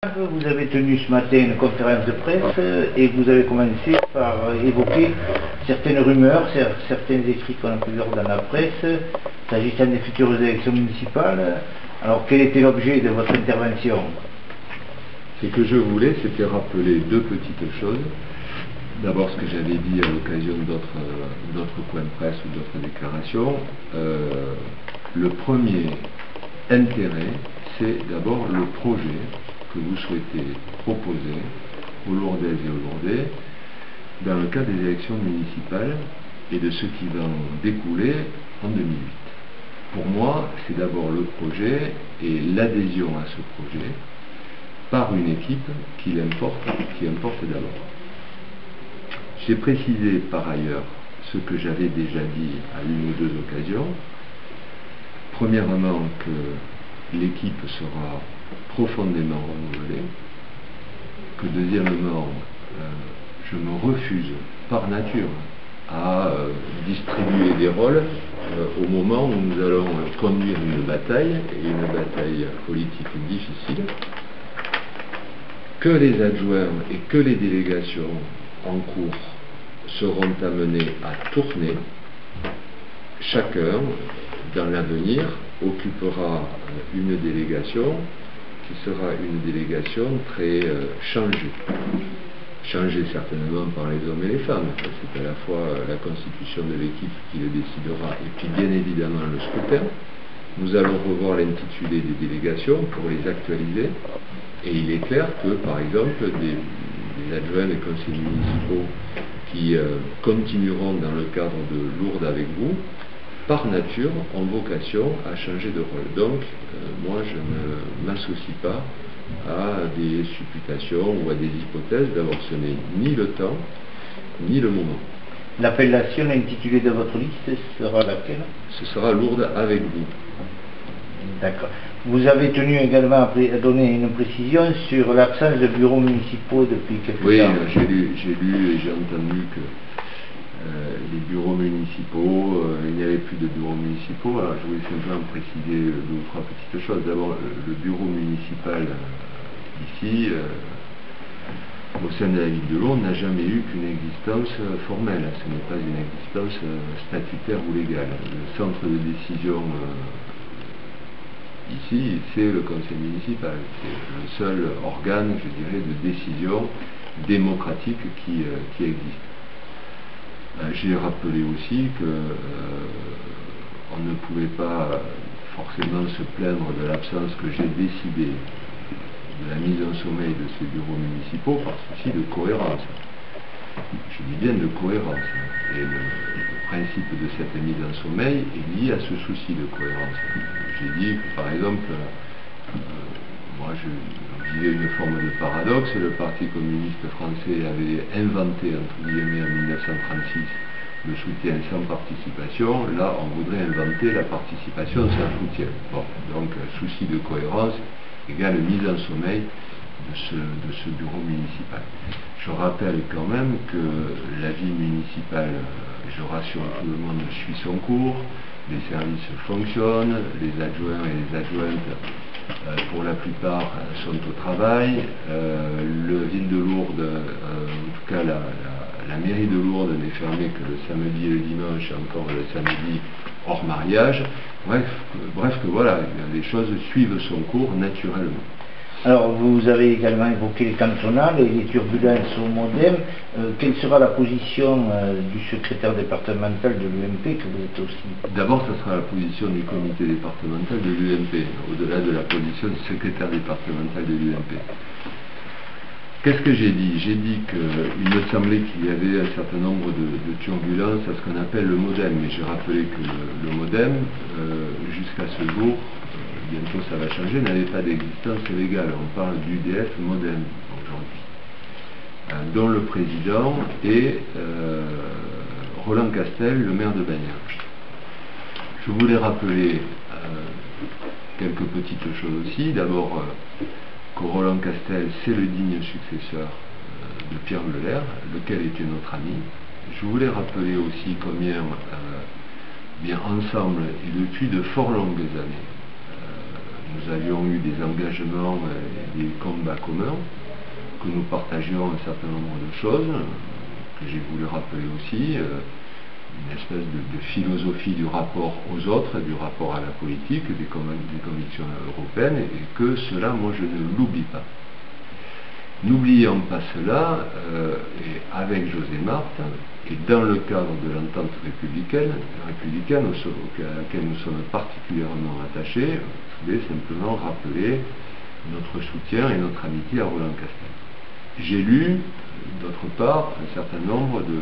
Vous avez tenu ce matin une conférence de presse et vous avez commencé par évoquer certaines rumeurs, certains écrits qu'on a pu lire dans la presse, s'agissant des futures élections municipales. Alors quel était l'objet de votre intervention? Ce que je voulais, c'était rappeler deux petites choses. D'abord, ce que j'avais dit à l'occasion d'autres points de presse ou d'autres déclarations. Le premier intérêt, c'est d'abord le projet que vous souhaitez proposer aux Lourdaises et aux Lourdais dans le cadre des élections municipales et de ce qui va en découler en 2008. Pour moi, c'est d'abord le projet et l'adhésion à ce projet par une équipe qui importe d'abord. J'ai précisé par ailleurs ce que j'avais déjà dit à une ou deux occasions. Premièrement, que l'équipe sera profondément renouvelée, que deuxièmement, je me refuse par nature à distribuer des rôles au moment où nous allons conduire une bataille, et une bataille politique difficile, que les adjoints et que les délégations en cours seront amenés à tourner. Chacun, dans l'avenir, occupera une délégation qui sera une délégation très changée. Changée certainement par les hommes et les femmes. C'est à la fois la constitution de l'équipe qui le décidera et puis bien évidemment le scrutin. Nous allons revoir l'intitulé des délégations pour les actualiser. Et il est clair que, par exemple, des adjoints des conseils municipaux qui continueront dans le cadre de Lourdes avec vous, par nature, ont vocation à changer de rôle. Donc, moi, je ne m'associe pas à des supputations ou à des hypothèses. D'abord, ce n'est ni le temps, ni le moment. L'appellation intitulée de votre liste sera laquelle? Ce sera Lourdes avec vous. D'accord. Vous avez tenu également à donner une précision sur l'absence de bureaux municipaux depuis quelques temps. Oui, j'ai lu et j'ai entendu que les bureaux municipaux, il n'y avait plus de bureaux municipaux. Alors je voulais simplement préciser deux ou trois petites choses. D'abord, le bureau municipal ici, au sein de la ville de Lourdes, n'a jamais eu qu'une existence formelle. Ce n'est pas une existence statutaire ou légale. Le centre de décision ici, c'est le conseil municipal. C'est le seul organe, je dirais, de décision démocratique qui existe. J'ai rappelé aussi que on ne pouvait pas forcément se plaindre de l'absence que j'ai décidé de la mise en sommeil de ces bureaux municipaux par souci de cohérence. Je dis bien de cohérence. Et le principe de cette mise en sommeil est lié à ce souci de cohérence. J'ai dit que, par exemple, moi je disais une forme de paradoxe, le Parti communiste français avait inventé, entre guillemets, en 1936, le soutien sans participation. Là, on voudrait inventer la participation sans soutien. Bon, donc, souci de cohérence égale mise en sommeil de ce bureau municipal. Je rappelle quand même que la vie municipale, je rassure tout le monde, suit son cours, les services fonctionnent, les adjoints et les adjointes, pour la plupart, sont au travail. Le ville de Lourdes, en tout cas la mairie de Lourdes n'est fermée que le samedi et le dimanche, encore le samedi hors mariage. Bref que voilà, les choses suivent son cours naturellement. Alors, vous avez également évoqué les cantonales et les turbulences au MODEM. Quelle sera la position du secrétaire départemental de l'UMP, que vous êtes aussi? D'abord, ce sera la position du comité départemental de l'UMP, au-delà de la position du secrétaire départemental de l'UMP. Qu'est-ce que j'ai dit? J'ai dit qu'il me semblait qu'il y avait un certain nombre de turbulences à ce qu'on appelle le MODEM, mais j'ai rappelé que le MODEM, jusqu'à ce jour, bientôt ça va changer, n'avait pas d'existence légale. On parle d'UDF MODEM aujourd'hui, dont le président est Roland Castel, le maire de Bagnac. Je voulais rappeler quelques petites choses aussi. D'abord, que Roland Castel, c'est le digne successeur de Pierre Muller, lequel était notre ami. Je voulais rappeler aussi combien, bien ensemble, et depuis de fort longues années, nous avions eu des engagements et des combats communs, que nous partagions un certain nombre de choses, que j'ai voulu rappeler aussi, une espèce de philosophie du rapport aux autres, du rapport à la politique, des convictions européennes, et que cela, moi, je ne l'oublie pas. N'oublions pas cela, et avec José Marthe, et dans le cadre de l'entente républicaine à laquelle nous sommes particulièrement attachés, je voulais simplement rappeler notre soutien et notre amitié à Roland Castel. J'ai lu, d'autre part, un certain nombre de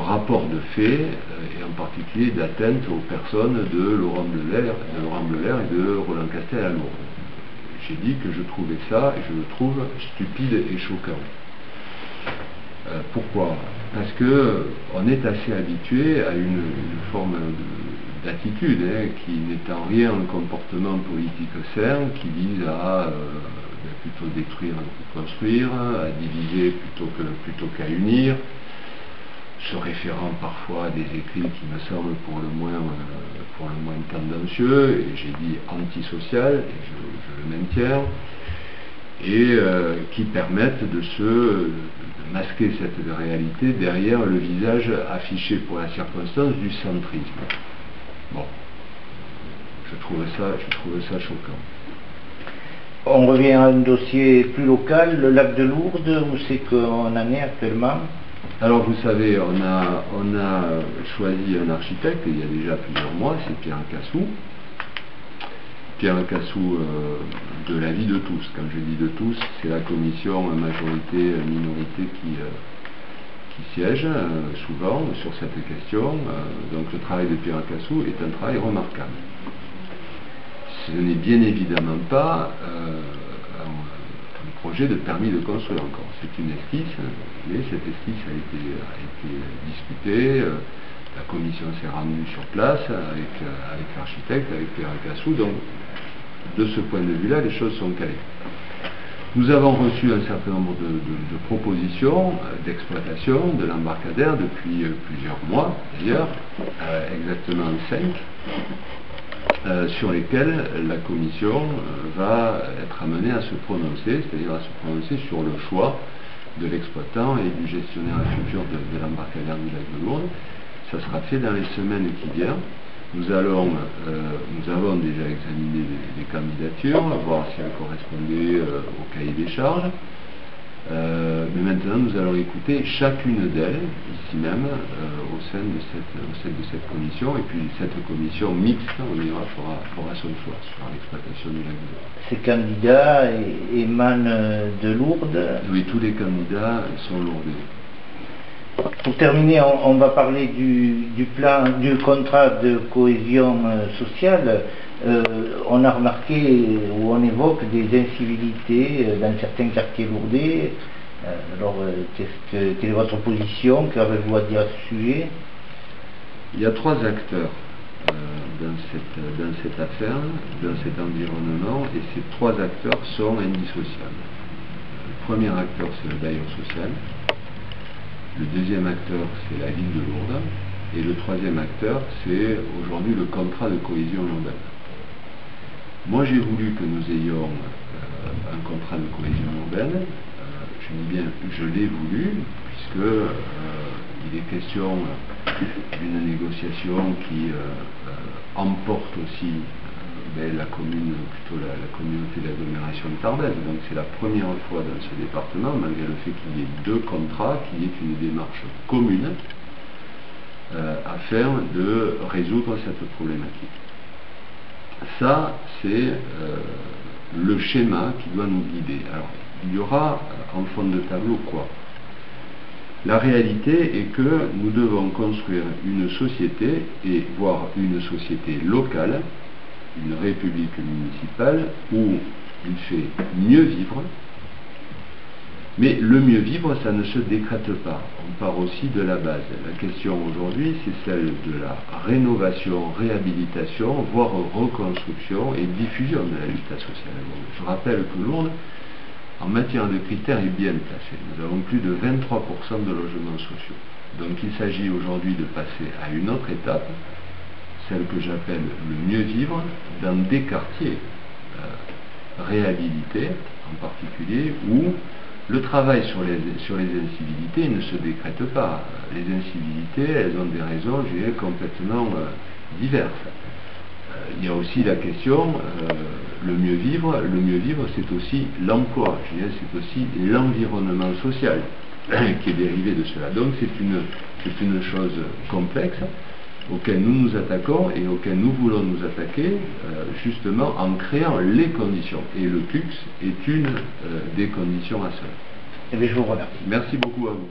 rapports de faits, et en particulier d'atteinte aux personnes de Laurent Bleuler et de Roland Castel à Lourdes. J'ai dit que je trouvais ça, et je le trouve stupide et choquant. Pourquoi? Parce que on est assez habitué à une forme d'attitude qui n'est en rien un comportement politique sain, qui vise à plutôt détruire que construire, à diviser plutôt qu'à unir, se référant parfois à des écrits qui me semblent pour le moins tendancieux, et j'ai dit antisocial, et je le maintiens, et qui permettent de masquer cette réalité derrière le visage affiché pour la circonstance du centrisme. Bon, je trouvais ça choquant. On revient à un dossier plus local, le lac de Lourdes, où c'est qu'on en est actuellement? Alors vous savez, on a choisi un architecte il y a déjà plusieurs mois, c'est Pierre Cassou. Pierre Cassou de l'avis de tous. Quand je dis de tous, c'est la commission majorité-minorité qui siège souvent sur cette question. Donc le travail de Pierre Cassou est un travail remarquable. Ce n'est bien évidemment pas un projet de permis de construire encore. C'est une esquisse, mais cette esquisse a été discutée. La commission s'est rendue sur place avec l'architecte, avec Pierre Cassou. Donc, de ce point de vue-là, les choses sont calées. Nous avons reçu un certain nombre de propositions d'exploitation de l'embarcadère depuis plusieurs mois, d'ailleurs, exactement 5. Sur lesquels la commission va être amenée à se prononcer, c'est-à-dire à se prononcer sur le choix de l'exploitant et du gestionnaire futur de l'embarcadère du lac de Lourdes. Ça sera fait dans les semaines qui viennent. Nous avons déjà examiné les candidatures, voir si elles correspondaient au cahier des charges. Mais maintenant, nous allons écouter chacune d'elles, ici même, au sein de cette commission, et puis cette commission mixte, on ira, fera son choix sur l'exploitation du lac de Lourdes. Ces candidats émanent de Lourdes? Oui, tous les candidats sont lourdés. Pour terminer, on va parler du contrat de cohésion sociale. On a remarqué, ou on évoque des incivilités dans certains quartiers lourdais. Alors, quelle est votre position? Qu'avez-vous à dire à ce sujet? Il y a 3 acteurs dans cette affaire, dans cet environnement, et ces 3 acteurs sont indissociables. Le premier acteur, c'est le bailleur social. Le deuxième acteur, c'est la ville de Lourdes. Et le troisième acteur, c'est aujourd'hui le contrat de cohésion urbaine. Moi, j'ai voulu que nous ayons un contrat de cohésion urbaine. Je dis bien, je l'ai voulu, puisque il est question d'une négociation qui emporte aussi la communauté d'agglomération de Tarbes. Donc c'est la première fois dans ce département, malgré le fait qu'il y ait 2 contrats, qu'il y ait une démarche commune afin de résoudre cette problématique. Ça, c'est le schéma qui doit nous guider. Alors, il y aura en fond de tableau quoi? La réalité est que nous devons construire une société, et voire une société locale, une république municipale, où il fait mieux vivre. Mais le mieux vivre, ça ne se décrète pas. On part aussi de la base. La question aujourd'hui, c'est celle de la rénovation, réhabilitation, voire reconstruction et diffusion de l'habitat social. Je rappelle que Lourdes, en matière de critères, est bien placée. Nous avons plus de 23% de logements sociaux. Donc il s'agit aujourd'hui de passer à une autre étape, celle que j'appelle le mieux vivre, dans des quartiers réhabilités en particulier, où le travail sur les incivilités ne se décrète pas. Les incivilités, elles ont des raisons, je dirais, complètement diverses. Il y a aussi la question, le mieux vivre c'est aussi l'emploi, je dirais, c'est aussi l'environnement social qui est dérivé de cela. Donc c'est une chose complexe auquel nous nous attaquons et auquel nous voulons nous attaquer justement en créant les conditions. Et le CUCS est une des conditions à cela. Eh bien, je vous remercie. Merci beaucoup à vous.